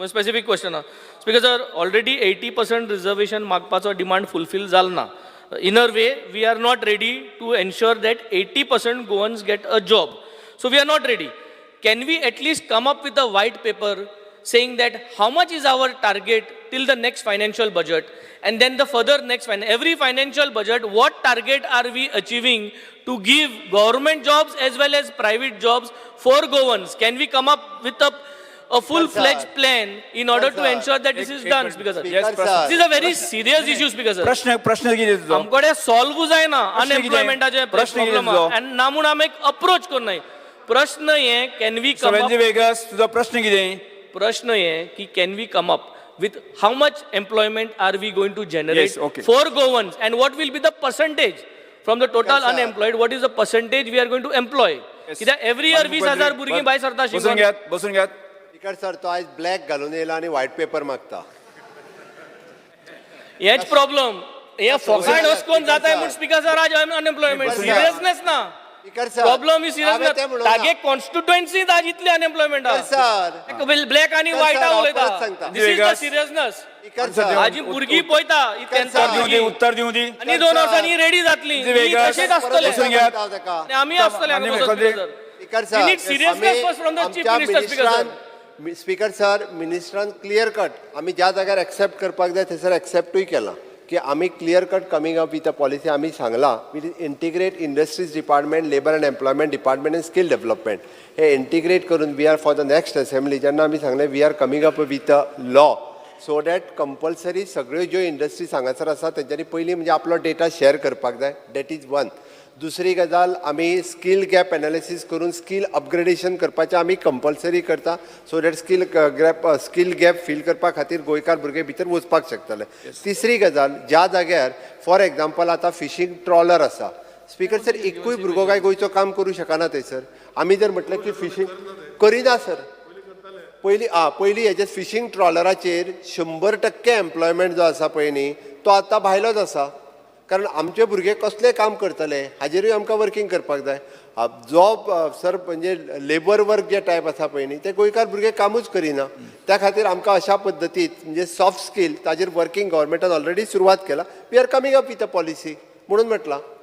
Specific question speaker sir already 80% reservation मागपाचो demand fulfil जालो ना. In a way, we are not ready to ensure that 80% Goans get a job. So we are not ready. Can we at least come up with a white paper saying that how much is our target till the next financial budget, and then the further every financial budget, what target are we achieving to give government jobs as well as private jobs for Goans? Can we come up with a full-fledged plan in order to ensure that this is done, Speaker sir? Yes, This is a very serious issue, Speaker sir. प्रश्न कितें तुजो? आमकडे solve जायना अनएम्प्लॉयमेंटाचे प्रश्न कितें problem तुजो? आणि ना म्हणून आमी एक अप्रोच करनाय. प्रश्न हे कॅन वी कम संजय वेगस तुजो प्रश्न कितें? प्रश्न हे की can we come up with how much employment are we going to generate Yes, okay. for Goans, and what will be the percentage from the total Yes, sir. unemployed, what is the percentage we are going to employ? कित्याक every year 20,000 भुरगीं भायर सरता बसून शिकून. घेयात, बसून घेयात. Speaker sir तो आज ब्लॅक घालून येयला आणि व्हाईट पेपर मागता. हेच प्रॉब्लेम हे फॉकाण वचकोन जाताय म्हूण स्पीकर सर आज अनएम्प्लॉयमेंट Speaker, सिरियसनेस ना. स्पीकर सर प्रॉब्लेम इज हांवें तें सिरियस म्हणून तागे कॉन्स्टिट्युएन्सी आज इतले अनएम्प्लॉयमेंट स्पीकर सर ब्लॅक आणि Speaker, व्हाईट sir, हांव उलयता. परत सांगता. This is the seriousness. Speaker sir हाजी भुरगीं पळयता इतक्यान Speaker, उत्तर दिवं दी, उत्तर दिवं दी. आणि 2 वर्सांनी रेडी जातली. वेगळं. तशीच आसतले. बसून घेयात. आणि आम्ही आसतले हांगा बसून, मान्य Speaker sir. Speaker We need sir seriousness first from the chief minister, Speaker sir. Speaker sir मिनिस्टरान क्लियर कट आम्ही ज्या जाग्यार एक्सेप्ट करपाक जाय थंयसर एक्सेप्टूय केला की आम्ही clear cut coming up with a policy आम्ही सांगला with integrate industries department labour and employment department and skill development हे इंटिग्रेट करून we are for the next assembly जेन्ना आम्ही सांगले we are coming up with a law so that compulsory सगळ्यो ज्यो industries हांगासर आसा तेंच्यांनी पयलीं म्हणजे आपलो डेटा शेअर करपाक जाय. That is one. दुसरी गजाल आम्ही स्कील गॅप एनालिसीस करून स्कील अपग्रेडेशन करपाचें आमी कंपल्सरी करता so that skill gap feel करपा खातीर गोंयकार भुरगे भितर वचपाक शकतले. तिसरी गजाल ज्या जाग्यार फॉर एग्जाम्पल आतां फिशींग ट्रॉलर आसा स्पीकर सर एकूय भुरगो काय गोंयचो काम करूं शकना थंयसर. आमी जर म्हटलें की फिशींग करिना सर पयलीं हेजे फिशींग ट्रॉलराचेर 100% एम्प्लॉयमेंट जो आसा पळय न्ही तो आतां भायलोच आसा. कारण आमचे भुरगे कसले काम करतले हाजेरूय आमकां वर्किंग करपाक जाय. जॉब सर म्हणजे लेबर वर्क जे टायप आसा पळय न्ही ते गोंयकार भुरगे कामूच करिना. त्या खातीर आमकां अशा पद्दतीत म्हणजे सॉफ्ट स्कील ताजेर वर्किंग गव्हर्मेंटान ऑलरेडी सुरवात केला. We are coming up with a policy म्हणून म्हटलां.